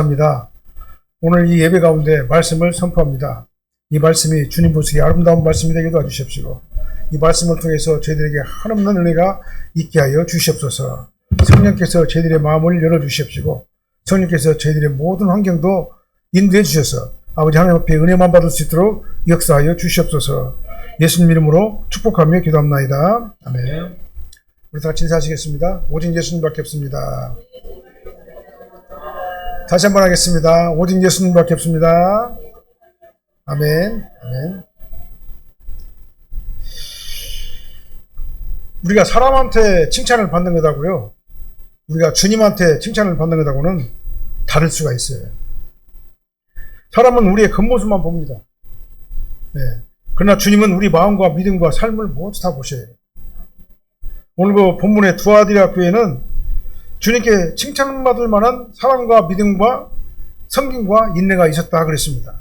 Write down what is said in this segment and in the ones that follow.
합니다. 오늘 이 예배 가운데 말씀을 선포합니다. 이 말씀이 주님 보시기에 아름다운 말씀이 되게 도와주십시오. 이 말씀을 통해서 저희들에게 한없는 은혜가 있게 하여 주시옵소서. 성령께서 저희들의 마음을 열어주시옵시고 성령께서 저희들의 모든 환경도 인도해 주셔서 아버지 하나님 앞에 은혜만 받을 수 있도록 역사하여 주시옵소서. 예수님 이름으로 축복하며 기도합나이다. 아멘. 우리 다 같이 인사하시겠습니다. 오직 예수님밖에 없습니다. 다시 한번 하겠습니다. 오직 예수님밖에 없습니다. 아멘. 아멘. 우리가 사람한테 칭찬을 받는 것하고요, 우리가 주님한테 칭찬을 받는 것하고는 다를 수가 있어요. 사람은 우리의 겉모습만 봅니다. 네. 그러나 주님은 우리 마음과 믿음과 삶을 모두 다 보셔요. 오늘 그 본문의 두아디라 교회는 주님께 칭찬받을 만한 사랑과 믿음과 섬김과 인내가 있었다 그랬습니다.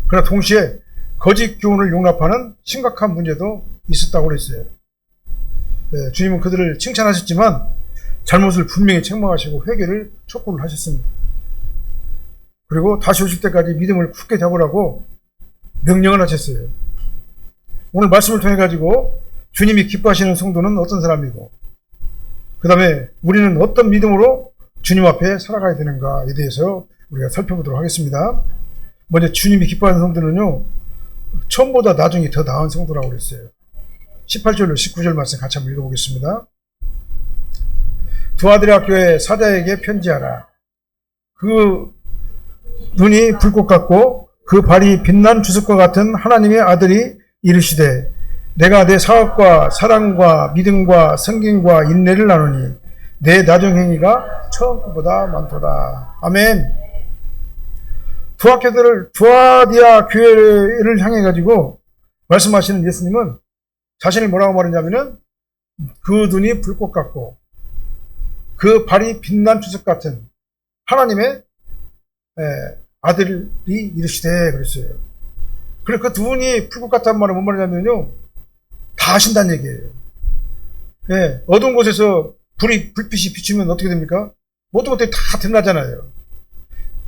그러나 동시에 거짓 교훈을 용납하는 심각한 문제도 있었다고 그랬어요. 네, 주님은 그들을 칭찬하셨지만 잘못을 분명히 책망하시고 회개를 촉구를 하셨습니다. 그리고 다시 오실 때까지 믿음을 굳게 잡으라고 명령을 하셨어요. 오늘 말씀을 통해 가지고 주님이 기뻐하시는 성도는 어떤 사람이고, 그 다음에 우리는 어떤 믿음으로 주님 앞에 살아가야 되는가에 대해서 우리가 살펴보도록 하겠습니다. 먼저 주님이 기뻐하는 성도는요, 처음보다 나중에 더 나은 성도라고 그랬어요. 18절로 19절 말씀 같이 한번 읽어보겠습니다. 두아디라 교회 사자에게 편지하라. 그 눈이 불꽃 같고 그 발이 빛난 주석과 같은 하나님의 아들이 이르시되, 내가 내 사업과 사랑과 믿음과 성김과 인내를 나누니 내 나중행위가 처음 것보다 많도다. 아멘. 두아디아 교회를 향해 가지고 말씀하시는 예수님은 자신을 뭐라고 말하냐면은 그 눈이 불꽃 같고 그 발이 빛난 주석 같은 하나님의 아들이 이르시되 그랬어요. 그리고 그 두 분이 불꽃 같다는 말은 뭔 말이냐면요, 다 아신다는 얘기예요. 예, 어두운 곳에서 불빛이 비추면 어떻게 됩니까? 모든 것들이 다 드러나잖아요.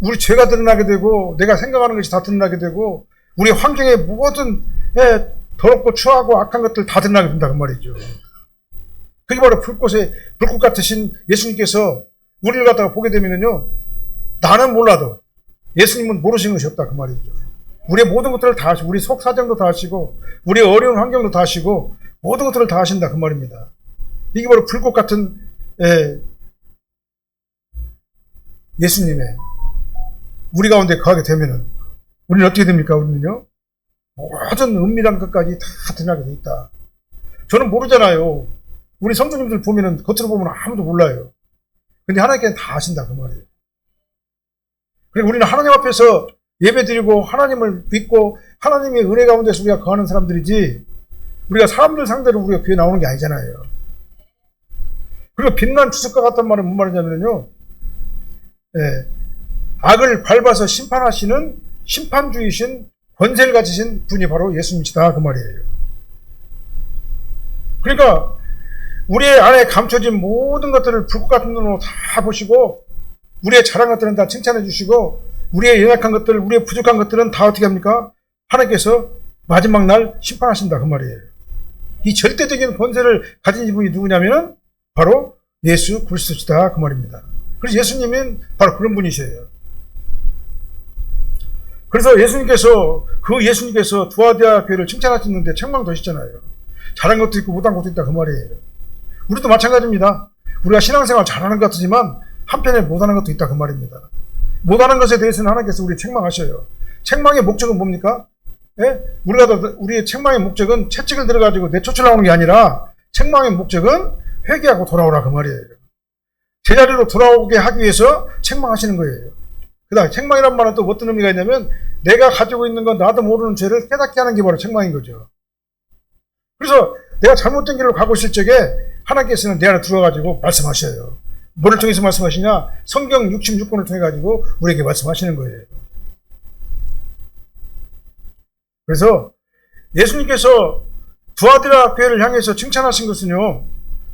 우리 죄가 드러나게 되고, 내가 생각하는 것이 다 드러나게 되고, 우리 환경의 모든 더럽고 추하고 악한 것들 다 드러나게 된다 그 말이죠. 그게 바로 불꽃 같으신 예수님께서 우리를 갖다가 보게 되면요, 나는 몰라도 예수님은 모르시는 것이 없다 그 말이죠. 우리의 모든 것들을 다 아시고, 우리 속 사정도 다 아시고, 우리의 어려운 환경도 다 아시고, 모든 것들을 다 아신다 그 말입니다. 이게 바로 불꽃 같은 예수님의 우리 가운데 거하게 되면은 우리는 어떻게 됩니까? 우리는요, 모든 은밀한 것까지 다 드러나게 돼 있다. 저는 모르잖아요. 우리 성도님들 보면은, 겉으로 보면 아무도 몰라요. 근데 하나님께는 다 아신다 그 말이에요. 그리고 우리는 하나님 앞에서 예배드리고 하나님을 믿고 하나님의 은혜 가운데서 우리가 거하는 사람들이지, 우리가 사람들 상대로 우리가 교회 나오는 게 아니잖아요. 그리고 빛난 주석과 같단 말은 뭔 말이냐면요, 악을 밟아서 심판하시는 심판주이신 권세를 가지신 분이 바로 예수님이시다 그 말이에요. 그러니까 우리의 안에 감춰진 모든 것들을 불꽃 같은 눈으로 다 보시고, 우리의 잘한 것들은 다 칭찬해 주시고, 우리의 연약한 것들, 우리의 부족한 것들은 다 어떻게 합니까? 하나님께서 마지막 날 심판하신다 그 말이에요. 이 절대적인 권세를 가진 분이 누구냐면은 바로 예수 그리스도시다 그 말입니다. 그래서 예수님은 바로 그런 분이셔요. 그래서 예수님께서 두아디아 교회를 칭찬하셨는데 책망도 하셨잖아요. 잘한 것도 있고 못한 것도 있다 그 말이에요. 우리도 마찬가지입니다. 우리가 신앙생활 잘하는 것 같지만 한편에 못하는 것도 있다 그 말입니다. 못하는 것에 대해서는 하나님께서 우리 책망하셔요. 책망의 목적은 뭡니까? 예? 우리의 책망의 목적은 채찍을 들어가지고 내쫓으려 하는 게 아니라, 책망의 목적은 회개하고 돌아오라 그 말이에요. 제자리로 돌아오게 하기 위해서 책망하시는 거예요. 그 다음에 책망이란 말은 또 어떤 의미가 있냐면, 내가 가지고 있는 건 나도 모르는 죄를 깨닫게 하는 게 바로 책망인 거죠. 그래서 내가 잘못된 길로 가고 있을 적에 하나님께서는 내 안에 들어와가지고 말씀하셔요. 뭐를 통해서 말씀하시냐? 성경 66권을 통해 가지고 우리에게 말씀하시는 거예요. 그래서 예수님께서 두아디라 교회를 향해서 칭찬하신 것은요,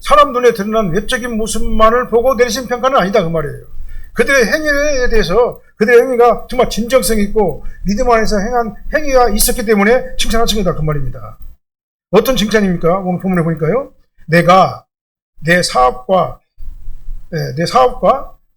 사람 눈에 드러난 외적인 모습만을 보고 내리신 평가는 아니다 그 말이에요. 그들의 행위에 대해서 그들의 행위가 정말 진정성 있고 믿음 안에서 행한 행위가 있었기 때문에 칭찬하신 거다 그 말입니다. 어떤 칭찬입니까? 오늘 본문에 보니까요. 내가 내 사업과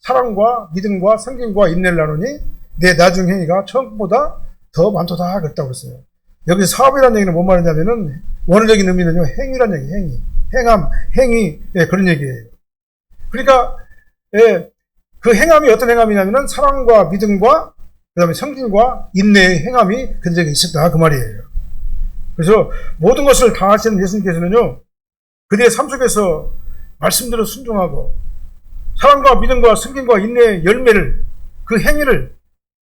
사랑과 믿음과 성김과 인내를 나누니 내 나중 행위가 처음보다 더 많도다 그랬다고 그랬어요. 여기서 사업이라는 얘기는 뭔 말이냐면은 원어적인 의미는요, 행위라는 얘기, 행함, 행위, 그런 얘기예요. 그러니까 그 행함이 어떤 행함이냐면은 사랑과 믿음과 그 다음에 성김과 인내의 행함이 그들에게 있었다 그 말이에요. 그래서 모든 것을 다 하시는 예수님께서는요, 그들의 삶 속에서 말씀대로 순종하고 사랑과 믿음과 성김과 인내의 열매를, 그 행위를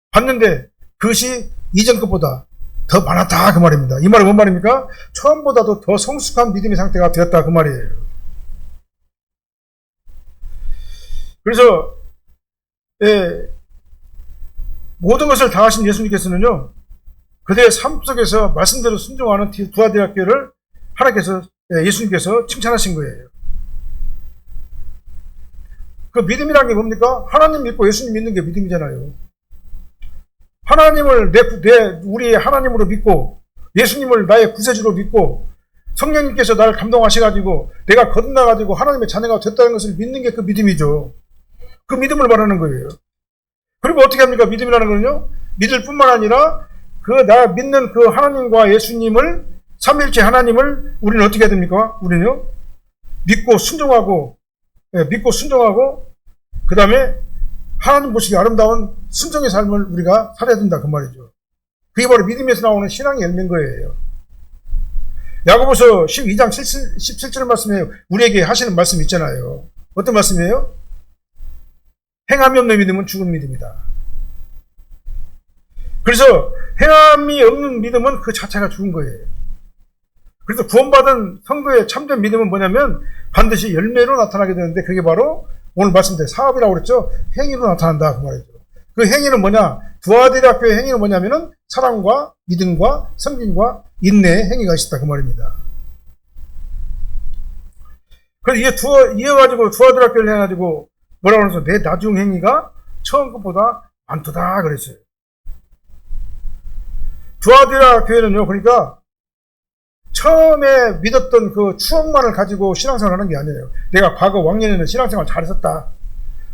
받는데 그것이 이전 것보다 더 많았다 그 말입니다. 이 말은 뭔 말입니까? 처음보다도 더 성숙한 믿음의 상태가 되었다 그 말이에요. 그래서 모든 것을 다 하신 예수님께서는요, 그들의 삶 속에서 말씀대로 순종하는 두아디라교회를 하나님께서, 예수님께서 칭찬하신 거예요. 그 믿음이라는 게 뭡니까? 하나님 믿고 예수님 믿는 게 믿음이잖아요. 하나님을 우리의 하나님으로 믿고 예수님을 나의 구세주로 믿고 성령님께서 나를 감동하셔가지고 내가 거듭나가지고 하나님의 자녀가 됐다는 것을 믿는 게 그 믿음이죠. 그 믿음을 말하는 거예요. 그리고 어떻게 합니까? 믿음이라는 거는요, 믿을 뿐만 아니라 나 믿는 그 하나님과 예수님을, 삼위일체 하나님을 우리는 어떻게 해야 됩니까? 우리는요, 믿고 순종하고, 그 다음에 하나님 보시기 아름다운 순종의 삶을 우리가 살아야 된다 그 말이죠. 그게 바로 믿음에서 나오는 신앙의 열매인 거예요. 야고보서 12장 17절 말씀에 우리에게 하시는 말씀이 있잖아요. 어떤 말씀이에요? 행함이 없는 믿음은 죽은 믿음이다. 그래서 행함이 없는 믿음은 그 자체가 죽은 거예요. 그래서 구원받은 성도의 참된 믿음은 뭐냐면 반드시 열매로 나타나게 되는데 그게 바로 오늘 말씀드린 사업이라고 그랬죠. 행위로 나타난다 그 말이죠. 그 행위는 뭐냐? 두아디라교의 행위는 뭐냐면은 사랑과 믿음과 성김과 인내의 행위가 있었다 그 말입니다. 그래서 이어가지고 두아디라교를 해가지고 뭐라고 그래서 내 나중 행위가 처음 것보다 많도다 그랬어요. 두아디라 교회는요, 그러니까 처음에 믿었던 그 추억만을 가지고 신앙생활을 하는 게 아니에요. 내가 과거 왕년에는 신앙생활 잘했었다.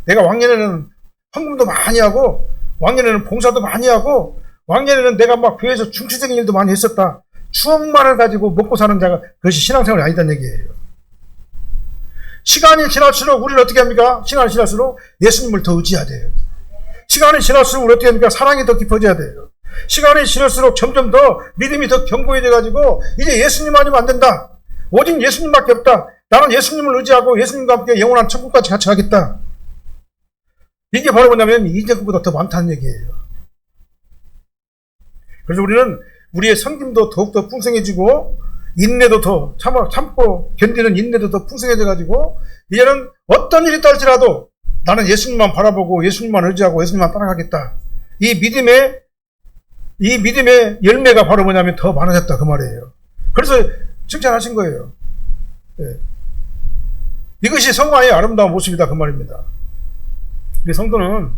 내가 왕년에는 헌금도 많이 하고 왕년에는 봉사도 많이 하고 왕년에는 내가 막 교회에서 중추적인 일도 많이 했었다. 추억만을 가지고 먹고 사는 자가 그것이 신앙생활이 아니다는 얘기예요. 시간이 지날수록 우리는 어떻게 합니까? 시간이 지날수록 예수님을 더 의지해야 돼요. 시간이 지날수록 우리 어떻게 합니까? 사랑이 더 깊어져야 돼요. 시간이 지날수록 점점 더 믿음이 더 견고해져가지고 이제 예수님 아니면 안 된다. 오직 예수님밖에 없다. 나는 예수님을 의지하고 예수님과 함께 영원한 천국까지 같이 가겠다. 이게 바로 뭐냐면 이전 것보다 더 많다는 얘기예요. 그래서 우리는 우리의 섬김도 더욱더 풍성해지고 인내도 더 참고 견디는 인내도 더 풍성해져가지고 이제는 어떤 일이 있다 할지라도 나는 예수님만 바라보고 예수님만 의지하고 예수님만 따라가겠다. 이 믿음의 열매가 바로 뭐냐면 더 많아졌다 그 말이에요. 그래서 칭찬하신 거예요. 네. 이것이 성화의 아름다운 모습이다 그 말입니다. 우리 성도는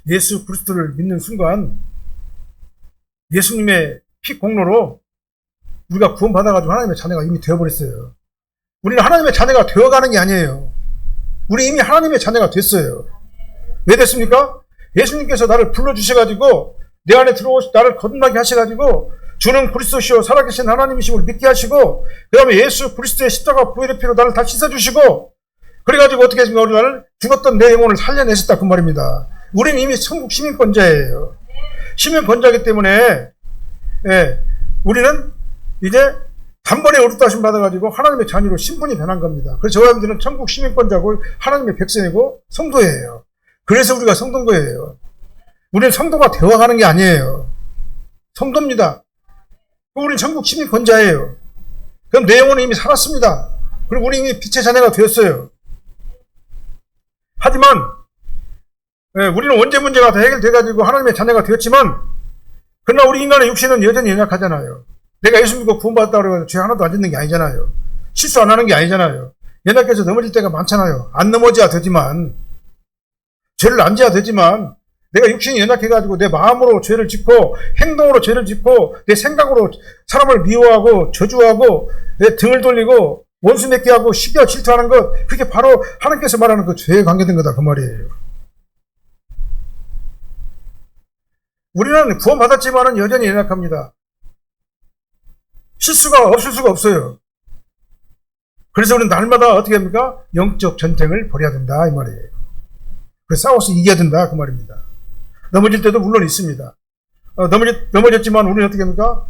예수 그리스도를 믿는 순간 예수님의 피 공로로 우리가 구원받아가지고 하나님의 자녀가 이미 되어버렸어요. 우리는 하나님의 자녀가 되어가는 게 아니에요. 우리 이미 하나님의 자녀가 됐어요. 왜 됐습니까? 예수님께서 나를 불러주셔가지고 내 안에 들어오시 나를 거듭나게 하셔가지고 주는 그리스도시요 살아계신 하나님이시고 믿게 하시고 그 다음에 예수 그리스도의 십자가 보혈의 피로 나를 다 씻어주시고 그래가지고 어떻게 했습니까? 우리 나를 죽었던 내 영혼을 살려내셨다 그 말입니다. 우리는 이미 천국 시민권자예요. 시민권자이기 때문에 우리는 이제 단번에 의롭다하심 받아가지고 하나님의 자녀로 신분이 변한 겁니다. 그래서 저 사람들은 천국 시민권자고 하나님의 백성이고 성도예요. 그래서 우리가 성도인 거예요. 우리는 성도가 되어가는 게 아니에요. 성도입니다. 우리는 천국 시민권자예요. 그럼 내 영혼은 이미 살았습니다. 그리고 우리 이미 빛의 자녀가 되었어요. 하지만 우리는 원죄 문제가 다 해결돼가지고 하나님의 자녀가 되었지만 그러나 우리 인간의 육신은 여전히 연약하잖아요. 내가 예수 믿고 구원받았다고 해서 죄 하나도 안 짓는 게 아니잖아요. 실수 안 하는 게 아니잖아요. 연약해서 넘어질 때가 많잖아요. 안 넘어져야 되지만 죄를 안 지어야 되지만 내가 육신이 연약해가지고 내 마음으로 죄를 짓고 행동으로 죄를 짓고 내 생각으로 사람을 미워하고 저주하고 내 등을 돌리고 원수 맺게 하고 시기와 질투하는 것, 그게 바로 하나님께서 말하는 그 죄에 관계된 거다 그 말이에요. 우리는 구원받았지만은 여전히 연약합니다. 실수가 없을 수가 없어요. 그래서 우리는 날마다 어떻게 합니까? 영적 전쟁을 벌여야 된다 이 말이에요. 그래서 싸워서 이겨야 된다 그 말입니다. 넘어질 때도 물론 있습니다. 넘어졌지만 우리는 어떻게 합니까?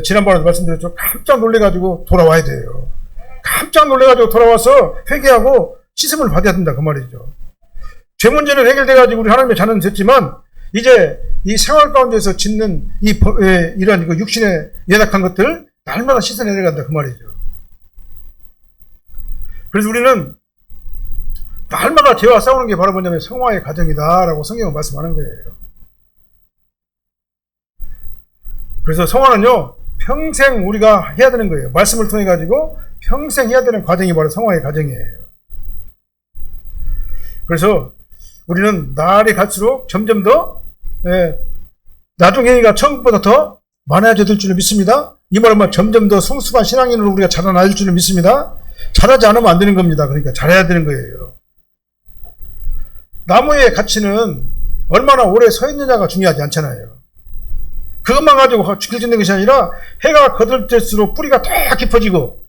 지난번에도 말씀드렸죠. 깜짝 놀래가지고 돌아와야 돼요. 깜짝 놀래가지고 돌아와서 회개하고 씻음을 받아야 된다 그 말이죠. 죄 문제는 해결돼가지고 우리 하나님의 자녀는 됐지만 이제 이 생활 가운데서 짓는 이러한 육신의 연약한 것들 날마다 씻어내야 간다 그 말이죠. 그래서 우리는 날마다 죄와 싸우는 게 바로 뭐냐면 성화의 과정이다라고 성경은 말씀하는 거예요. 그래서 성화는요 평생 우리가 해야 되는 거예요. 말씀을 통해 가지고 평생 해야 되는 과정이 바로 성화의 과정이에요. 그래서 우리는 날이 갈수록 점점 더 나중 행위가 처음보다 더 많아져질 줄을 믿습니다. 이 말은 점점 더 성숙한 신앙인으로 우리가 자라나질 줄을 믿습니다. 잘하지 않으면 안 되는 겁니다. 그러니까 잘해야 되는 거예요. 나무의 가치는 얼마나 오래 서 있느냐가 중요하지 않잖아요. 그것만 가지고 지켜지는 것이 아니라 해가 거듭될수록 뿌리가 더 깊어지고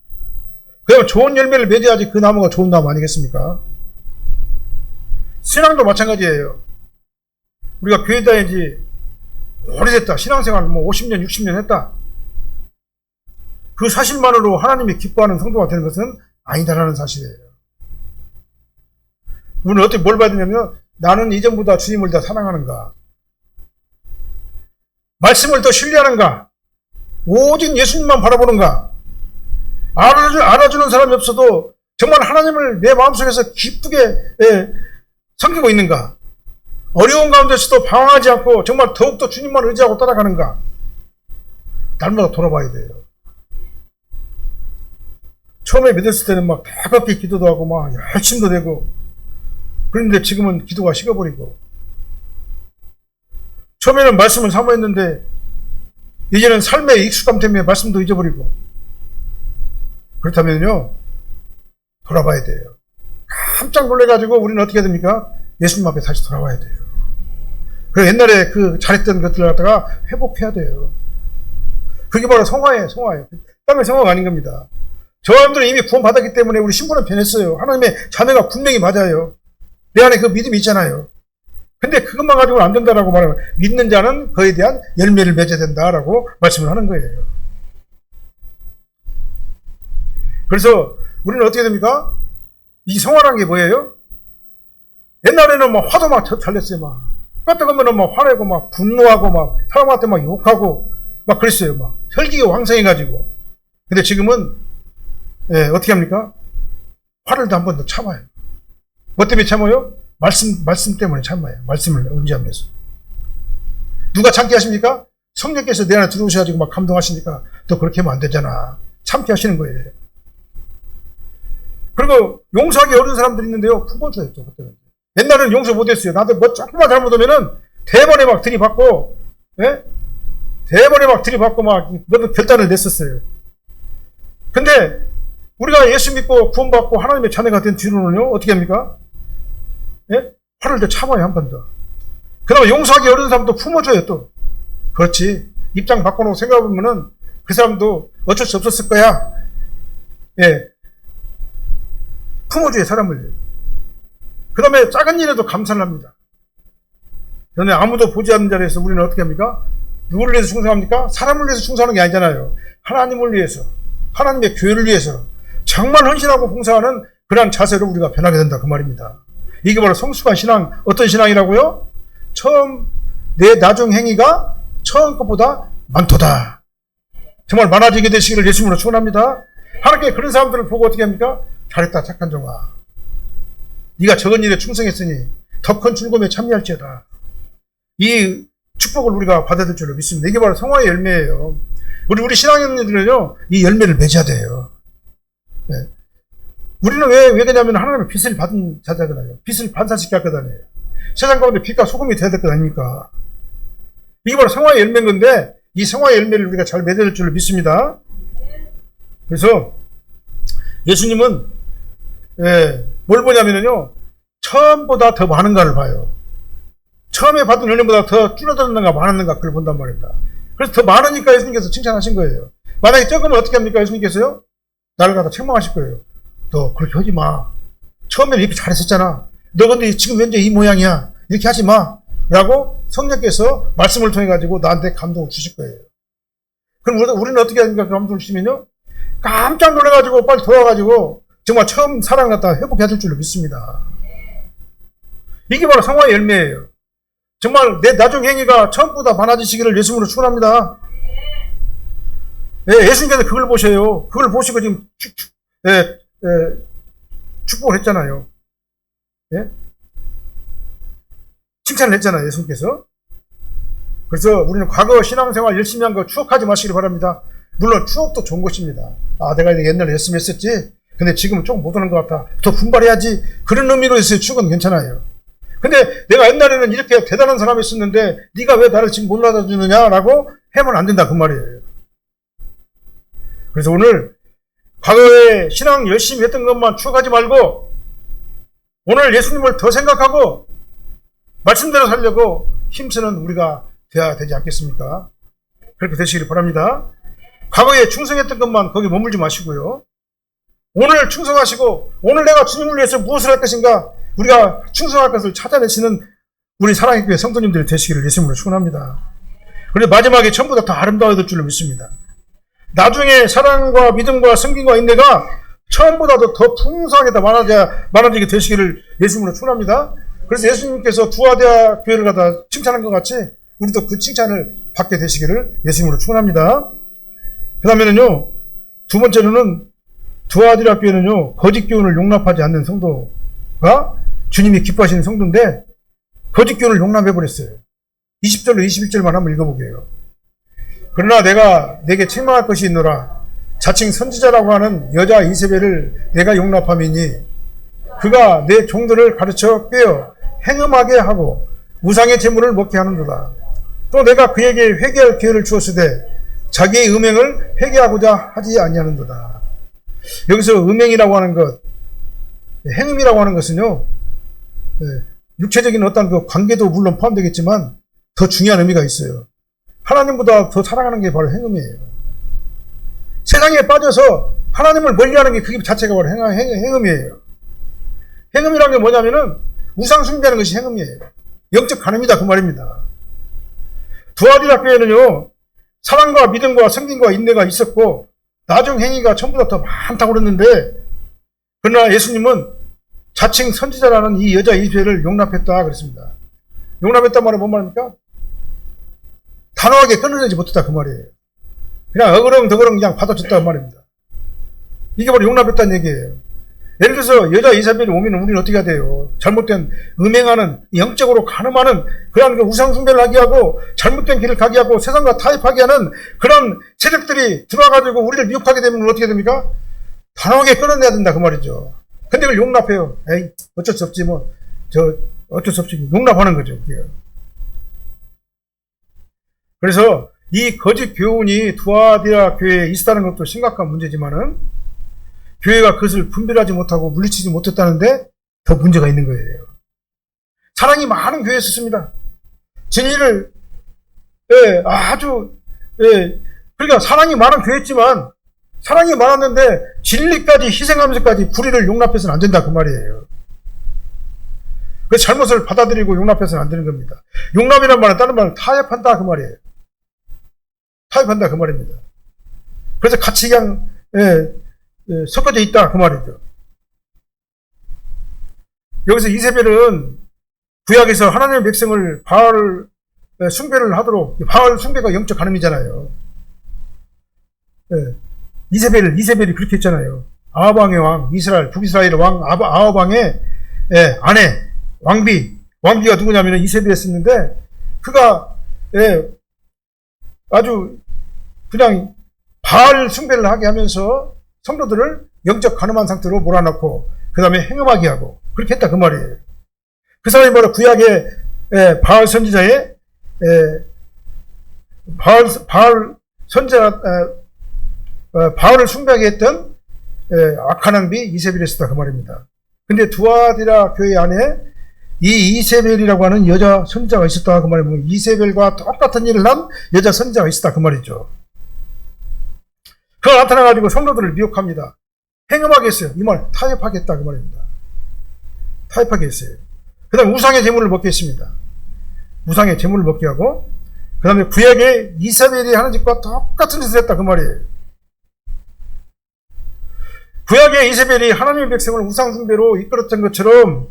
그러면 좋은 열매를 맺어야지 그 나무가 좋은 나무 아니겠습니까? 신앙도 마찬가지예요. 우리가 교회 다닌 지 오래됐다. 신앙생활 50년, 60년 했다. 그 사실만으로 하나님이 기뻐하는 성도가 되는 것은 아니다라는 사실이에요. 우리는 어떻게 뭘 봐야 되냐면 나는 이전보다 주님을 더 사랑하는가? 말씀을 더 신뢰하는가? 오직 예수님만 바라보는가? 알아주는 사람이 없어도 정말 하나님을 내 마음속에서 기쁘게 섬기고 있는가? 어려운 가운데서도 방황하지 않고 정말 더욱더 주님만 의지하고 따라가는가? 날마다 돌아봐야 돼요. 처음에 믿었을 때는 막 가볍게 기도도 하고 막 열심도 되고 그런데 지금은 기도가 식어버리고 처음에는 말씀을 사모했는데 이제는 삶의 익숙함 때문에 말씀도 잊어버리고 그렇다면요 돌아봐야 돼요. 깜짝 놀래가지고 우리는 어떻게 해야 됩니까? 예수님 앞에 다시 돌아와야 돼요. 그 옛날에 그 잘했던 것들을 갖다가 회복해야 돼요. 그게 바로 성화예요. 땀의 성화가 아닌 겁니다. 저 사람들은 이미 구원받았기 때문에 우리 신분은 변했어요. 하나님의 자녀가 분명히 맞아요. 내 안에 그 믿음이 있잖아요. 근데 그것만 가지고는 안 된다라고 말하면 믿는 자는 그에 대한 열매를 맺어야 된다라고 말씀을 하는 거예요. 그래서 우리는 어떻게 됩니까? 이 성화란 게 뭐예요? 옛날에는 막 화도 막 잘 냈어요. 막 깜짝하면 막 화내고 막 분노하고 막 사람한테 막 욕하고 막 그랬어요. 막 혈기가 왕성해가지고. 근데 지금은 어떻게 합니까? 화를 한 번 더 참아요. 뭐 때문에 참아요? 말씀 때문에 참아요. 말씀을 의지하면서. 누가 참게 하십니까? 성령께서 내 안에 들어오셔가지고 막 감동하시니까 더 그렇게 하면 안 되잖아. 참게 하시는 거예요. 그리고 용서하기 어려운 사람들이 있는데요. 품어줘요. 또 그때는. 옛날에는 용서 못했어요. 나한테 뭐 조금만 잘못하면은 대번에 막 들이받고, 대번에 막 들이받고 막 모든 결단을 냈었어요. 근데 우리가 예수 믿고 구원받고 하나님의 자녀가 된 뒤로는요 어떻게 합니까? 화를 더 참아요. 한 번 더. 그 다음에 용서하기 어려운 사람도 품어줘요. 또 그렇지. 입장 바꿔놓고 생각해보면은 그 사람도 어쩔 수 없었을 거야. 품어줘요. 사람을. 그 다음에 작은 일에도 감사를 합니다. 그런데 아무도 보지 않는 자리에서 우리는 어떻게 합니까? 누구를 위해서 충성합니까? 사람을 위해서 충성하는 게 아니잖아요. 하나님을 위해서, 하나님의 교회를 위해서 정말 헌신하고 봉사하는 그러한 자세로 우리가 변하게 된다 그 말입니다. 이게 바로 성숙한 신앙. 어떤 신앙이라고요? 내 나중 행위가 처음 것보다 많도다. 정말 많아지게 되시기를 예수님으로 축원합니다. 하나님께 그런 사람들을 보고 어떻게 합니까? 잘했다 착한 종아. 네가 적은 일에 충성했으니 더 큰 즐거움에 참여할지어다. 이 축복을 우리가 받아들일 줄로 믿습니다. 이게 바로 성화의 열매예요. 우리 신앙인들은요 이 열매를 맺어야 돼요. 우리는 왜 그러냐면 하나님의 빚을 받은 자잖아요. 빚을 반사시켜 갖고 다녀요. 세상 가운데 빛과 소금이 되어야 될 것 아닙니까? 이게 바로 성화의 열매인 건데 이 성화의 열매를 우리가 잘 맺어야 될 줄로 믿습니다. 그래서 예수님은 뭘 보냐면요, 처음보다 더 많은가를 봐요. 처음에 받은 은혜보다 더 줄어들었는가 많았는가 그걸 본단 말입니다. 그래서 더 많으니까 예수님께서 칭찬하신 거예요. 만약에 적으면 어떻게 합니까? 예수님께서요, 나를 갖다 책망하실 거예요. 너 그렇게 하지 마. 처음에는 이렇게 잘했었잖아. 너 근데 지금 현재 이 모양이야. 이렇게 하지 마. 라고 성령께서 말씀을 통해 가지고 나한테 감동을 주실 거예요. 그럼 우리는 어떻게 합니까? 감동을 주시면요, 깜짝 놀라가지고 빨리 돌아가지고 정말 처음 사랑 갖다 회복해야 될 줄로 믿습니다. 이게 바로 성화의 열매예요. 정말 내 나중 행위가 처음보다 많아지시기를 예수님으로 축원합니다. 예수님께서 그걸 보셔요. 그걸 보시고 지금 축복을 했잖아요. 예? 칭찬을 했잖아요, 예수님께서. 그래서 우리는 과거 신앙생활 열심히 한 거 추억하지 마시길 바랍니다. 물론 추억도 좋은 것입니다. 아, 내가 옛날에 열심히 했었지. 근데 지금은 조금 못하는 것 같아. 더 분발해야지. 그런 의미로 해서 추억은 괜찮아요. 근데 내가 옛날에는 이렇게 대단한 사람이 있었는데 네가 왜 나를 지금 못 받아주느냐라고 하면 안 된다 그 말이에요. 그래서 오늘 과거에 신앙 열심히 했던 것만 추억하지 말고 오늘 예수님을 더 생각하고 말씀대로 살려고 힘쓰는 우리가 되어야 되지 않겠습니까? 그렇게 되시길 바랍니다. 과거에 충성했던 것만 거기 머물지 마시고요. 오늘 충성하시고 오늘 내가 주님을 위해서 무엇을 할 것인가, 우리가 충성할 것을 찾아내시는 우리 사랑의 교회 성도님들이 되시기를 예수님으로 축원합니다. 그리고 마지막에 전부 다 더 아름다워야 될 줄로 믿습니다. 나중에 사랑과 믿음과 섬김과 인내가 처음보다도 더 풍성하게 더 많아지게 되시기를 예수님으로 축원합니다. 그래서 예수님께서 두아디아 교회를 갖다 칭찬한 것 같이 우리도 그 칭찬을 받게 되시기를 예수님으로 축원합니다. 그 다음에는요, 두 번째로는 두아디라 교회는요, 거짓 교훈을 용납하지 않는 성도가 주님이 기뻐하시는 성도인데 거짓 교훈을 용납해버렸어요. 20절로 21절만 한번 읽어보게요. 그러나 내가 내게 책망할 것이 있노라. 자칭 선지자라고 하는 여자 이세벨을 내가 용납함이니 그가 내 종들을 가르쳐 꿰어 행음하게 하고 우상의 제물을 먹게 하는도다. 또 내가 그에게 회개할 기회를 주었으되 자기의 음행을 회개하고자 하지 아니하는도다. 여기서 음행이라고 하는 것, 행음이라고 하는 것은요, 육체적인 어떤 그 관계도 물론 포함되겠지만 더 중요한 의미가 있어요. 하나님보다 더 사랑하는 게 바로 행음이에요. 세상에 빠져서 하나님을 멀리하는 게 그게 자체가 바로 행음이에요. 행음이라는 게 뭐냐면은 우상 숭배하는 것이 행음이에요. 영적 간음이다 그 말입니다. 두아디라 교회는요, 사랑과 믿음과 성김과 인내가 있었고 나중 행위가 전부 더 많다고 그랬는데, 그러나 예수님은 자칭 선지자라는 이 여자 이세벨을 용납했다 그랬습니다. 용납했단 말은 뭔 말입니까? 단호하게 끊어내지 못했다 그 말이에요. 그냥 어그렁더그렁 그냥 받아줬다 그 말입니다. 이게 바로 용납했다는 얘기예요. 예를 들어서 여자 이세벨이 오면 우리는 어떻게 해야 돼요? 잘못된 음행하는, 영적으로 간음하는 그런 그 우상숭배를 하게 하고 잘못된 길을 가게 하고 세상과 타협하게 하는 그런 세력들이 들어와가지고 우리를 미혹하게 되면 어떻게 됩니까? 단호하게 끊어내야 된다 그 말이죠. 근데 그걸 용납해요. 에이, 어쩔 수 없지 뭐. 어쩔 수 없지. 용납하는 거죠. 그게. 그래서 이 거짓 교훈이 두아디라 교회에 있었다는 것도 심각한 문제지만은 교회가 그것을 분별하지 못하고 물리치지 못했다는데 더 문제가 있는 거예요. 사랑이 많은 교회에 있었습니다. 진리를, 그러니까 사랑이 많은 교회였지만 사랑이 많았는데 진리까지 희생하면서까지 불의를 용납해서는 안 된다 그 말이에요. 그 잘못을 받아들이고 용납해서는 안 되는 겁니다. 용납이란 말은 다른 말은 타협한다 그 말이에요. 타협한다 그 말입니다. 그래서 같이 그냥 섞어져 있다 그 말이죠. 여기서 이세벨은 구약에서 하나님의 백성을 바알 숭배를 하도록, 바알 숭배가 영적 간음이잖아요. 이세벨이 그렇게 했잖아요. 아합왕의 왕, 이스라엘, 북이스라엘의 왕, 아합왕의 아내, 왕비가 누구냐면 이세벨이었는데, 그가, 아주, 그냥, 바알 숭배를 하게 하면서 성도들을 영적 가늠한 상태로 몰아넣고, 그 다음에 행음하게 하고, 그렇게 했다, 그 말이에요. 그 사람이 바로 구약의 바알 선지자의 바알 선지자 바알을 숭배하게 했던 악한 왕비 이세벨이었다 그 말입니다. 근데 두아디라 교회 안에 이 이세벨이라고 하는 여자 선지자가 있었다 그 말이면 이세벨과 똑같은 일을 한 여자 선지자가 있었다 그 말이죠. 그가 나타나가지고 성도들을 미혹합니다. 행음하게 했어요. 이 말 타협하게 했다 그 말입니다. 타협하게 했어요. 그 다음에 우상의 제물을 먹게 했습니다. 우상의 제물을 먹게 하고 그 다음에 구약의 이세벨이 하는 짓과 똑같은 짓을 했다 그 말이에요. 구약의 이세벨이 하나님의 백성을 우상 숭배로 이끌었던 것처럼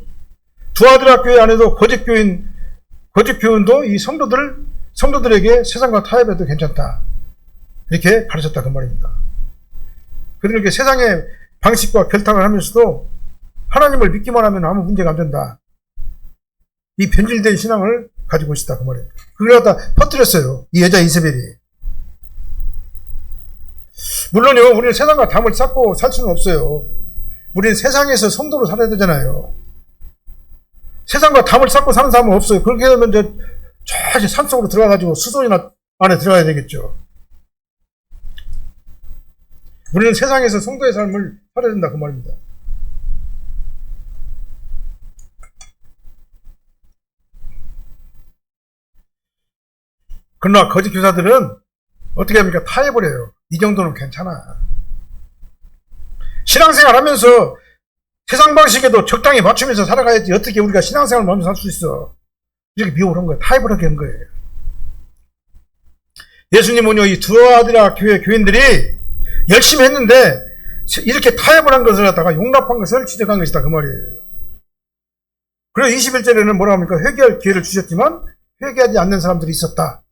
두아드라 교회 안에도 거짓 교인도 이 성도들에게 세상과 타협해도 괜찮다. 이렇게 가르쳤다 그 말입니다. 그들은 이렇게 세상의 방식과 결탁을 하면서도 하나님을 믿기만 하면 아무 문제가 안 된다. 이 변질된 신앙을 가지고 있었다 그 말이에요. 그걸 갖다 퍼뜨렸어요. 이 여자 이세벨이. 물론요, 우리는 세상과 담을 쌓고 살 수는 없어요. 우리는 세상에서 성도로 살아야 되잖아요. 세상과 담을 쌓고 사는 사람은 없어요. 그렇게 되면 저 산속으로 들어가가지고 수도나 안에 들어가야 되겠죠. 우리는 세상에서 성도의 삶을 살아야 된다 그 말입니다. 그러나 거짓 교사들은 어떻게 합니까? 타협을 해요. 이 정도는 괜찮아. 신앙생활 하면서 세상 방식에도 적당히 맞추면서 살아가야지 어떻게 우리가 신앙생활을 하면서 살 수 있어. 이렇게 미혹을 한 거예요. 타협을 하게 한 거예요. 예수님은요, 이 두아디라 교회 교인들이 열심히 했는데 이렇게 타협을 한 것을 갖다가 용납한 것을 지적한 것이다 그 말이에요. 그래서 21절에는 뭐라 합니까? 회개할 기회를 주셨지만 회개하지 않는 사람들이 있었다.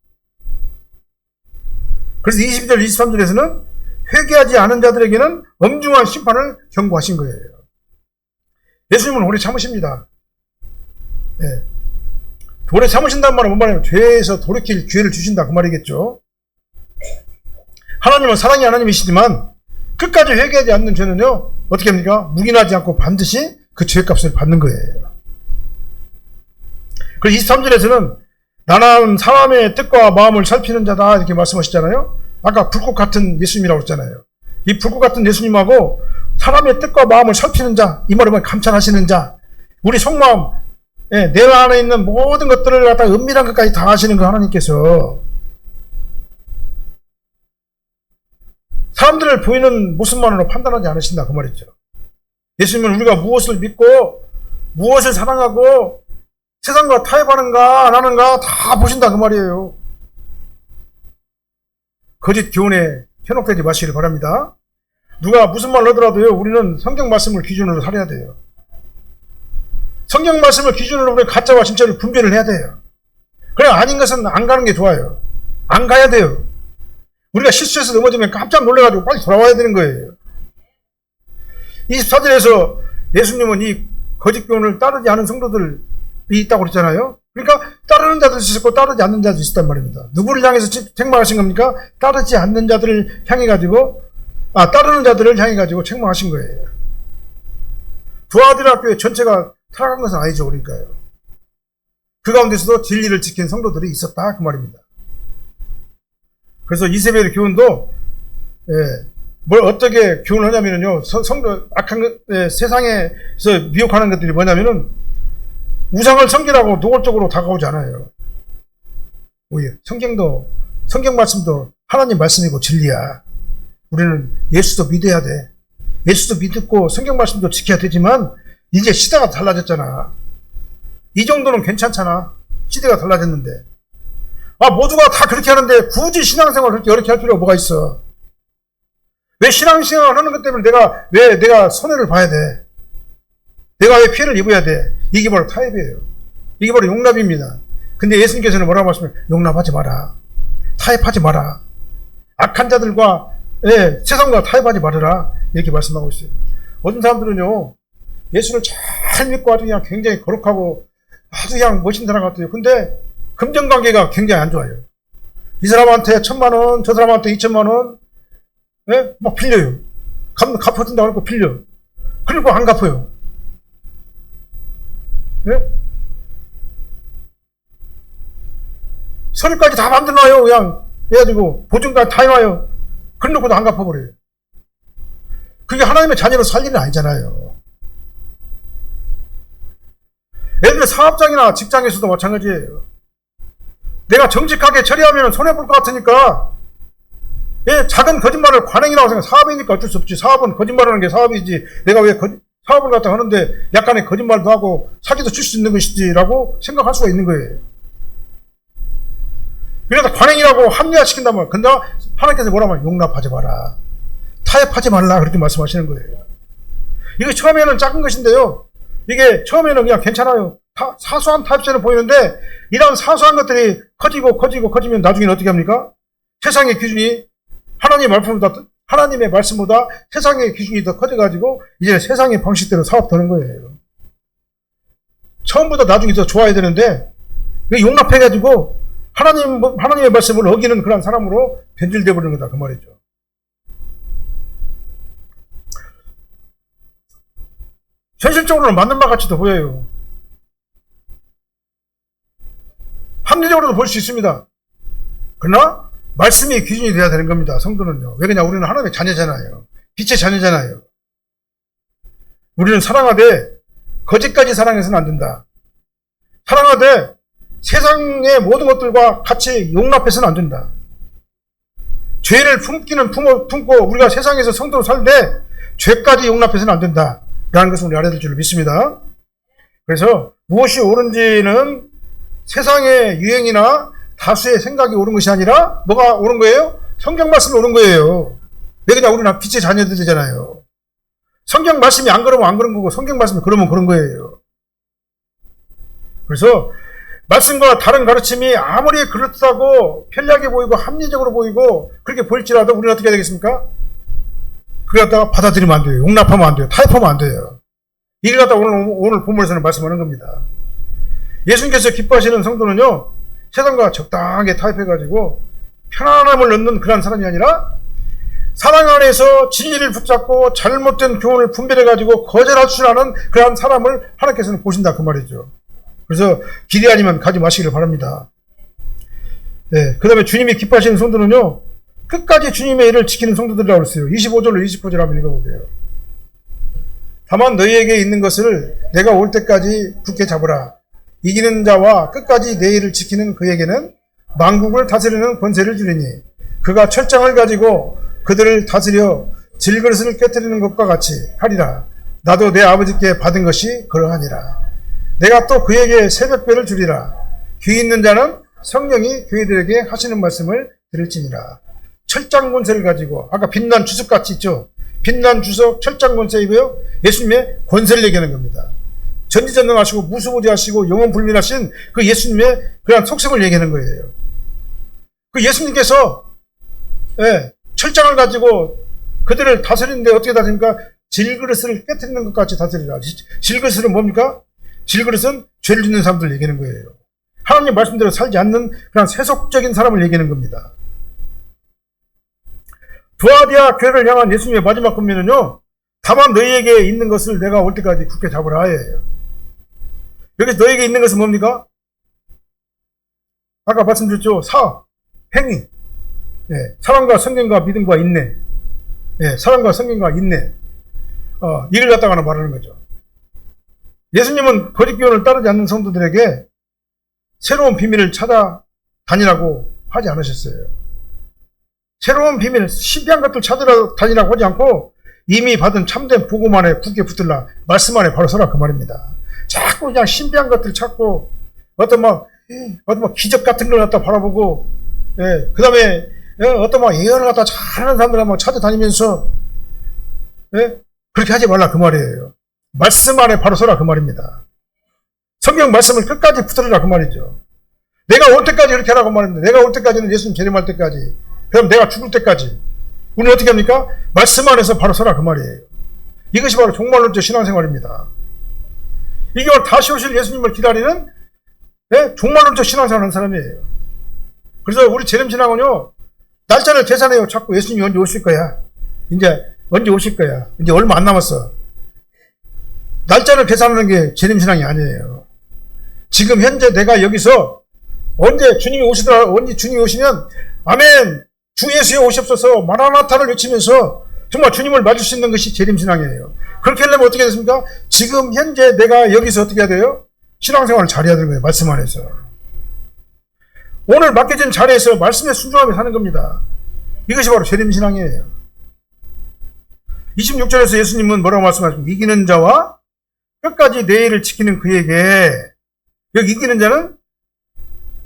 그래서 22절, 23절에서는 회개하지 않은 자들에게는 엄중한 심판을 경고하신 거예요. 예수님은 오래 참으십니다. 네. 오래 참으신다는 말은 뭔 말이에요? 죄에서 돌이킬 기회를 주신다 그 말이겠죠. 하나님은 사랑의 하나님이시지만 끝까지 회개하지 않는 죄는요 어떻게 합니까? 묵인하지 않고 반드시 그 죄값을 받는 거예요. 그래서 23절에서는 나는 사람의 뜻과 마음을 살피는 자다 이렇게 말씀하셨잖아요. 아까 불꽃 같은 예수님이라고 했잖아요. 이 불꽃 같은 예수님하고 사람의 뜻과 마음을 살피는 자, 이 말은 감찰하시는 자, 우리 속마음, 내 안에 있는 모든 것들을 갖다 은밀한 것까지 다 아시는 그 하나님께서 사람들을 보이는 모습만으로 판단하지 않으신다 그 말이죠. 예수님은 우리가 무엇을 믿고 무엇을 사랑하고 세상과 타협하는가 안 하는가 다 보신다 그 말이에요. 거짓 교훈에 현혹되지 마시길 바랍니다. 누가 무슨 말을 하더라도요 우리는 성경 말씀을 기준으로 살아야 돼요. 성경 말씀을 기준으로 우리 가짜와 진짜를 분별을 해야 돼요. 그래 아닌 것은 안 가는 게 좋아요. 안 가야 돼요. 우리가 실수해서 넘어지면 깜짝 놀라가지고 빨리 돌아와야 되는 거예요. 24절에서 예수님은 이 거짓 교훈을 따르지 않은 성도들이 있다고 그랬잖아요. 그러니까 따르는 자들이 있었고 따르지 않는 자들이 있었단 말입니다. 누구를 향해서 책망하신 겁니까? 따르지 않는 자들을 향해가지고 따르는 자들을 향해가지고 책망하신 거예요. 두아디라 교회 전체가 타락한 것은 아니죠. 그러니까요. 그 가운데서도 진리를 지킨 성도들이 있었다 그 말입니다. 그래서 이세벨의 교훈도 뭘 어떻게 교훈을 하냐면요 성도 악한 세상에서 미혹하는 것들이 뭐냐면은 우상을 섬기라고 노골적으로 다가오지 않아요. 성경 말씀도 하나님 말씀이고 진리야. 우리는 예수도 믿어야 돼. 예수도 믿고 성경 말씀도 지켜야 되지만 이제 시대가 달라졌잖아. 이 정도는 괜찮잖아. 시대가 달라졌는데. 모두가 다 그렇게 하는데 굳이 신앙생활을 그렇게 어렵게 할 필요가 뭐가 있어. 왜 신앙생활을 하는 것 때문에 내가 손해를 봐야 돼. 내가 왜 피해를 입어야 돼. 이게 바로 타협이에요. 이게 바로 용납입니다. 근데 예수님께서는 뭐라고 말씀해요? 용납하지 마라. 타협하지 마라. 악한 자들과 세상과 타협하지 말아라. 이렇게 말씀하고 있어요. 어떤 사람들은요 예수를 잘 믿고 아주 그냥 굉장히 거룩하고 아주 그냥 멋진 사람 같아요. 근데 금전관계가 굉장히 안 좋아요. 이 사람한테 1,000만원, 저 사람한테 2,000만원, 막 빌려요. 갚아준다고 하니까 빌려. 그리고 안 갚아요. 서류까지 다 만들어놔요. 그냥 해가지고 보증까지 다 해놔요. 그래놓고도 안 갚아버려요. 그게 하나님의 자녀로 살 일은 아니잖아요. 예를 들어 사업장이나 직장에서도 마찬가지예요. 내가 정직하게 처리하면 손해볼 것 같으니까, 예, 작은 거짓말을 관행이라고 생각. 사업이니까 어쩔 수 없지. 사업은 거짓말하는 게 사업이지. 내가 왜 사업을 갖다 하는데 약간의 거짓말도 하고 사기도 칠 수 있는 것이지라고 생각할 수가 있는 거예요. 그래서 관행이라고 합리화시킨다면, 근데 하나님께서 뭐라면 용납하지 마라, 타협하지 말라, 그렇게 말씀하시는 거예요. 이거 처음에는 작은 것인데요, 이게 처음에는 그냥 괜찮아요. 사소한 타협처럼 보이는데, 이런 사소한 것들이 커지면 나중에는 어떻게 합니까? 세상의 기준이 하나님의 말씀보다 세상의 기준이 더 커져가지고 이제 세상의 방식대로 사업하는 거예요. 처음보다 나중에 더 좋아야 되는데 용납해가지고 하나님의 말씀을 어기는 그런 사람으로 변질되어 버리는 거다, 그 말이죠. 현실적으로는 맞는 말 같이도 보여요. 합리적으로도 볼 수 있습니다. 그러나 말씀이 기준이 돼야 되는 겁니다. 성도는요. 왜 그러냐? 우리는 하나님의 자녀잖아요. 빛의 자녀잖아요. 우리는 사랑하되 거짓까지 사랑해서는 안 된다. 사랑하되 세상의 모든 것들과 같이 용납해서는 안 된다. 죄를 품고 우리가 세상에서 성도로 살되 죄까지 용납해서는 안 된다 라는 것을 우리 알아야 될 줄 믿습니다. 그래서 무엇이 옳은지는 세상의 유행이나 다수의 생각이 옳은 것이 아니라 뭐가 옳은 거예요? 성경 말씀이 옳은 거예요. 왜 그냥 우리는 빛의 자녀들이잖아요. 성경 말씀이 안 그러면 안 그런 거고, 성경 말씀이 그러면 그런 거예요. 그래서 말씀과 다른 가르침이 아무리 그렇다고 편리하게 보이고 합리적으로 보이고 그렇게 보일지라도 우리는 어떻게 해야 되겠습니까? 그걸 갖다가 받아들이면 안 돼요. 용납하면 안 돼요. 타협하면 안 돼요. 이걸 갖다가 오늘 본문에서는 말씀하는 겁니다. 예수님께서 기뻐하시는 성도는요, 세상과 적당하게 타협해가지고 편안함을 얻는 그런 사람이 아니라 사랑 안에서 진리를 붙잡고 잘못된 교훈을 분별해가지고 거절할 줄 아는 그런 사람을 하나님께서는 보신다, 그 말이죠. 그래서 길이 아니면 가지 마시기를 바랍니다. 네, 그 다음에 주님이 기뻐하시는 성도는요, 끝까지 주님의 일을 지키는 성도들이라고 했어요. 25절로 29절 한번 읽어볼게요. 다만 너희에게 있는 것을 내가 올 때까지 굳게 잡으라. 이기는 자와 끝까지 내 일을 지키는 그에게는 만국을 다스리는 권세를 주리니 그가 철장을 가지고 그들을 다스려 질그릇을 깨뜨리는 것과 같이 하리라. 나도 내 아버지께 받은 것이 그러하니라. 내가 또 그에게 새벽별을 주리라. 귀 있는 자는 성령이 교회들에게 하시는 말씀을 들을지니라. 철장 권세를 가지고, 아까 빛난 주석같이 있죠. 빛난 주석, 철장 권세이고요, 예수님의 권세를 얘기하는 겁니다. 전지전능하시고 무수무지하시고 영원불멸하신 그 예수님의 그런 속성을 얘기하는 거예요. 그 예수님께서 철장을 가지고 그들을 다스리는데 어떻게 다스립니까? 질그릇을 깨뜨리는 것 같이 다스리라. 질그릇은 뭡니까? 질그릇은 죄를 짓는 사람들 얘기하는 거예요. 하나님 말씀대로 살지 않는 그런 세속적인 사람을 얘기하는 겁니다. 두아디아 교회를 향한 예수님의 마지막 권면은요, 다만 너희에게 있는 것을 내가 올 때까지 굳게 잡으라 하예요. 여기서 너희에게 있는 것은 뭡니까? 아까 말씀드렸죠. 행위. 사랑과 성경과 믿음과 인내. 사랑과 성경과 인내. 이를 갖다가 말하는 거죠. 예수님은 거짓 교훈을 따르지 않는 성도들에게 새로운 비밀을 찾아 다니라고 하지 않으셨어요. 새로운 비밀, 신비한 것들 찾으러 다니라고 하지 않고 이미 받은 참된 복음 안에 굳게 붙들라, 말씀 안에 바로 서라, 그 말입니다. 자꾸 그냥 신비한 것들 찾고 어떤 기적 같은 걸 갖다 바라보고, 그 다음에 어떤 예언을 갖다 잘하는 사람들 한번 찾아다니면서 그렇게 하지 말라, 그 말이에요. 말씀 안에 바로 서라, 그 말입니다. 성경 말씀을 끝까지 붙들으라, 그 말이죠. 내가 올 때까지 그렇게 하라고 말입니다. 내가 올 때까지는 예수님 재림할 때까지, 그럼 내가 죽을 때까지 우리는 어떻게 합니까? 말씀 안에서 바로 서라, 그 말이에요. 이것이 바로 종말론적 신앙생활입니다. 이게 바로 다시 오실 예수님을 기다리는 종말론적 신앙생활 하는 사람이에요. 그래서 우리 재림신앙은요, 날짜를 계산해요. 자꾸 예수님이 언제 오실 거야, 이제 언제 오실 거야, 이제 얼마 안 남았어. 날짜를 계산하는 게 재림신앙이 아니에요. 지금 현재 내가 여기서 언제 주님이 오시면 아멘, 주 예수여 오시옵소서, 마라나타를 외치면서 정말 주님을 맞을 수 있는 것이 재림신앙이에요. 그렇게 하려면 어떻게 됐습니까? 지금 현재 내가 여기서 어떻게 해야 돼요? 신앙생활을 잘해야 되는 거예요. 말씀 안에서. 오늘 맡겨진 자리에서 말씀에 순종하며 사는 겁니다. 이것이 바로 재림신앙이에요. 26절에서 예수님은 뭐라고 말씀하십니까? 이기는 자와 끝까지 내 일을 지키는 그에게, 여기 이기는 자는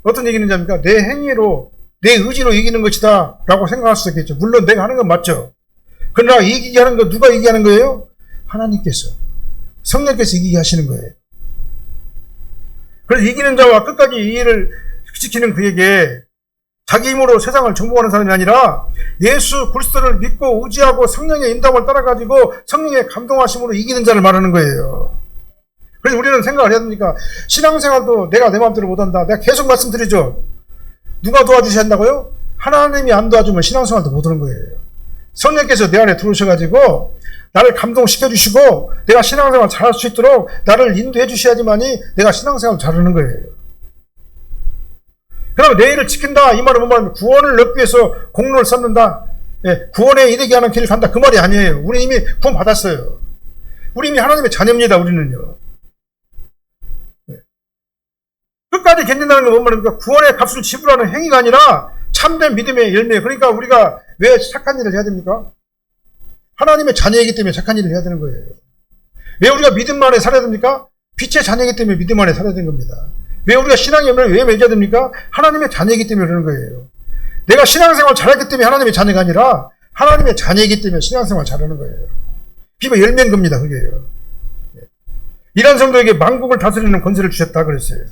어떤 이기는 자입니까? 내 행위로, 내 의지로 이기는 것이다 라고 생각할 수 있겠죠. 물론 내가 하는 건 맞죠. 그러나 이기게 하는 건 누가 이기게 하는 거예요? 하나님께서, 성령께서 이기게 하시는 거예요. 그래서 이기는 자와 끝까지 이 일을 지키는 그에게, 자기 힘으로 세상을 정복하는 사람이 아니라 예수 그리스도를 믿고 의지하고 성령의 인도함을 따라가지고 성령의 감동하심으로 이기는 자를 말하는 거예요. 그래서 우리는 생각을 해야 됩니까? 신앙생활도 내가 내 마음대로 못한다. 내가 계속 말씀드리죠. 누가 도와주셔야 한다고요? 하나님이 안 도와주면 신앙생활도 못하는 거예요. 성령께서 내 안에 들어오셔가지고 나를 감동시켜주시고 내가 신앙생활 잘할 수 있도록 나를 인도해 주셔야지만이 내가 신앙생활 잘하는 거예요. 그러면 내 일을 지킨다, 이 말은 뭔 말입니까? 구원을 얻기 위해서 공로를 쌓는다, 구원에 이르게 하는 길을 간다, 그 말이 아니에요. 우리 이미 구원 받았어요. 우리 이미 하나님의 자녀입니다. 우리는요. 끝까지 견딘다는 건 뭔 말입니까? 구원의 값을 지불하는 행위가 아니라 참된 믿음의 열매. 그러니까 우리가 왜 착한 일을 해야 됩니까? 하나님의 자녀이기 때문에 착한 일을 해야 되는 거예요. 왜 우리가 믿음 안에 살아야 됩니까? 빛의 자녀이기 때문에 믿음 안에 살아야 되는 겁니다. 왜 우리가 신앙의 열매를 왜 맺어야 됩니까? 하나님의 자녀이기 때문에 그러는 거예요. 내가 신앙생활 잘했기 때문에 하나님의 자녀가 아니라 하나님의 자녀이기 때문에 신앙생활 잘하는 거예요. 비바 열매인 겁니다. 그게요. 이런 성도에게 만국을 다스리는 권세를 주셨다 그랬어요.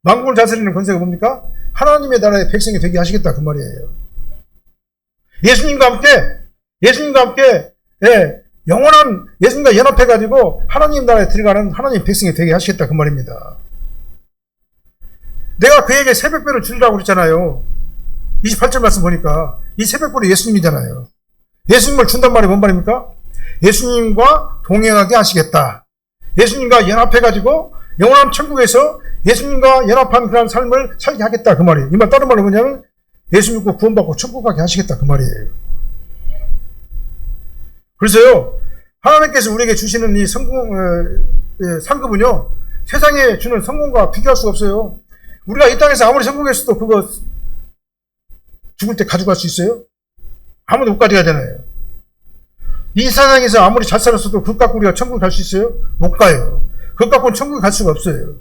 만국을 다스리는 권세가 뭡니까? 하나님의 나라의 백성이 되게 하시겠다 그 말이에요. 예수님과 함께 영원한 예수님과 연합해가지고 하나님 나라에 들어가는 하나님 백성이 되게 하시겠다 그 말입니다. 내가 그에게 새벽별을 주리라고 그랬잖아요. 28절 말씀 보니까 이 새벽별이 예수님이잖아요. 예수님을 준단 말이 뭔 말입니까? 예수님과 동행하게 하시겠다. 예수님과 연합해가지고 영원한 천국에서 예수님과 연합한 그런 삶을 살게 하겠다 그 말이에요. 이 말 다른 말로 뭐냐면 예수 믿고 구원받고 천국 가게 하시겠다 그 말이에요. 그래서요, 하나님께서 우리에게 주시는 이 상급은요, 세상에 주는 성공과 비교할 수가 없어요. 우리가 이 땅에서 아무리 성공했어도 그거 죽을 때 가져갈 수 있어요? 아무도 못 가져가잖아요. 이 세상에서 아무리 잘 살았어도 그것 갖고 우리가 천국에 갈 수 있어요? 못 가요. 그것 갖고는 천국에 갈 수가 없어요.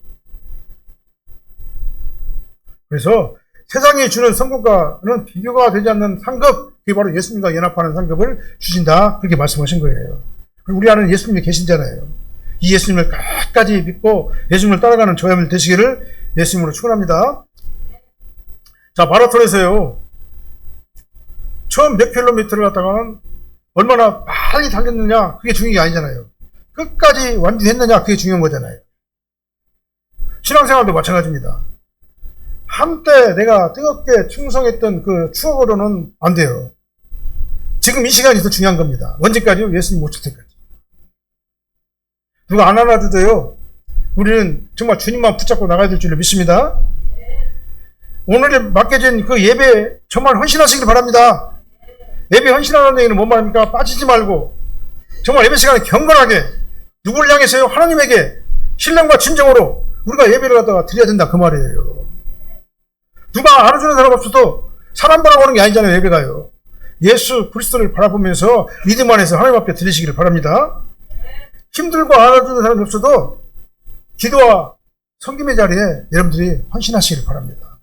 그래서 세상이 주는 성공과는 비교가 되지 않는 상급, 그게 바로 예수님과 연합하는 상급을 주신다. 그렇게 말씀하신 거예요. 우리 안에 예수님이 계신잖아요. 이 예수님을 끝까지 믿고 예수님을 따라가는 저야들 되시기를 예수님으로 축원합니다. 자, 마라톤에서요, 처음 몇 킬로미터를 갔다가는 얼마나 빨리 달렸느냐, 그게 중요한 게 아니잖아요. 끝까지 완주했느냐, 그게 중요한 거잖아요. 신앙생활도 마찬가지입니다. 한때 내가 뜨겁게 충성했던 그 추억으로는 안 돼요. 지금 이 시간이 더 중요한 겁니다. 언제까지요? 예수님 오실 때까지. 누가 안 알아줘도요, 우리는 정말 주님만 붙잡고 나가야 될 줄로 믿습니다. 오늘에 맡겨진 그 예배 정말 헌신하시길 바랍니다. 예배 헌신하는 얘기는 뭔 말입니까? 빠지지 말고 정말 예배 시간에 경건하게 누구를 향해서요? 하나님에게 신령과 진정으로 우리가 예배를 갖다가 드려야 된다 그 말이에요. 누가 알아주는 사람 없어도 사람 바라보는 게 아니잖아요. 예배가요. 예수 그리스도를 바라보면서 믿음 안에서 하나님 앞에 드리시기를 바랍니다. 힘들고 알아주는 사람이 없어도 기도와 섬김의 자리에 여러분들이 헌신하시기를 바랍니다.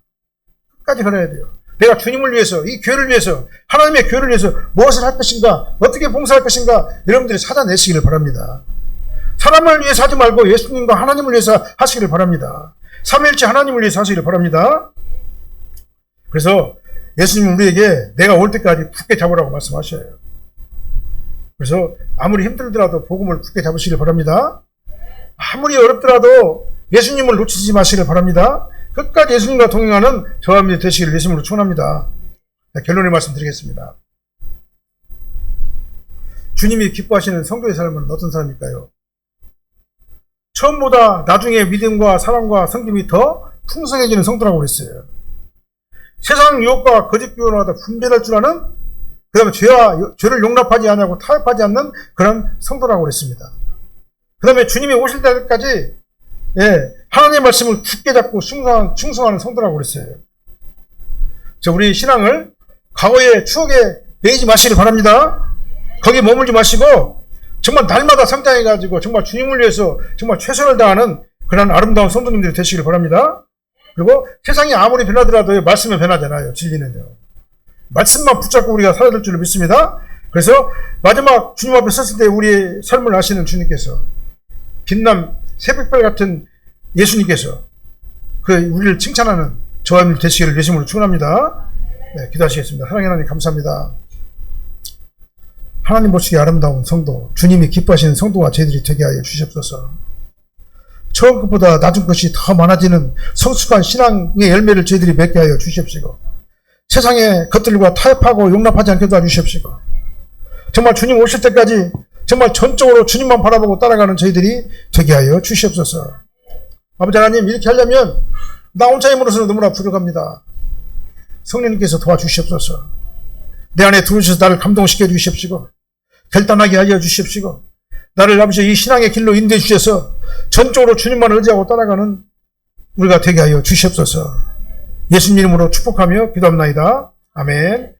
끝까지 걸어야 돼요. 내가 주님을 위해서, 이 교회를 위해서, 하나님의 교회를 위해서 무엇을 할 것인가, 어떻게 봉사할 것인가, 여러분들이 찾아내시기를 바랍니다. 사람을 위해서 하지 말고 예수님과 하나님을 위해서 하시기를 바랍니다. 삼위일체 하나님을 위해서 하시기를 바랍니다. 그래서 예수님은 우리에게 내가 올 때까지 굳게 잡으라고 말씀하셔요. 그래서 아무리 힘들더라도 복음을 굳게 잡으시길 바랍니다. 아무리 어렵더라도 예수님을 놓치지 마시길 바랍니다. 끝까지 예수님과 동행하는 저와 여러분이 되시기를 예수님으로 축원합니다. 결론의 말씀 드리겠습니다. 주님이 기뻐하시는 성도의 삶은 어떤 삶일까요? 처음보다 나중에 믿음과 사랑과 섬김이 더 풍성해지는 성도라고 그랬어요. 세상 유혹과 거짓 교훈하다 분별할 줄 아는, 그 다음에 죄를 용납하지 않고 타협하지 않는 그런 성도라고 그랬습니다. 그 다음에 주님이 오실 때까지 하나님의 말씀을 굳게 잡고 충성하는 성도라고 그랬어요. 우리 신앙을 과거의 추억에 매이지 마시길 바랍니다. 거기에 머물지 마시고 정말 날마다 성장해가지고 정말 주님을 위해서 정말 최선을 다하는 그런 아름다운 성도님들이 되시길 바랍니다. 그리고 세상이 아무리 변하더라도 말씀은 변하잖아요. 진리는요. 말씀만 붙잡고 우리가 살아야 될 줄 믿습니다. 그래서 마지막 주님 앞에 섰을 때 우리의 삶을 아시는 주님께서, 빛남 새벽별 같은 예수님께서 우리를 칭찬하는 저와 여러분 되시기를 예수님으로 축원합니다. 기도하시겠습니다. 사랑하는 하나님 감사합니다. 하나님 보시기에 아름다운 성도, 주님이 기뻐하시는 성도와 저희들이 되게 하여 주시옵소서. 처음 것보다 낮은 것이 더 많아지는 성숙한 신앙의 열매를 저희들이 맺게 하여 주시옵시고, 세상의 것들과 타협하고 용납하지 않게 도와주시옵시고, 정말 주님 오실 때까지 정말 전적으로 주님만 바라보고 따라가는 저희들이 되게 하여 주시옵소서. 아버지 하나님, 이렇게 하려면 나 혼자 힘으로서는 너무나 부족합니다. 성령님께서 도와주시옵소서. 내 안에 들어오셔서 나를 감동시켜 주시옵시고, 결단하게 하여 주시옵시고, 나를 아버지 이 신앙의 길로 인도해 주셔서 전적으로 주님만 의지하고 따라가는 우리가 되게 하여 주시옵소서. 예수님 이름으로 축복하며 기도합나이다. 아멘.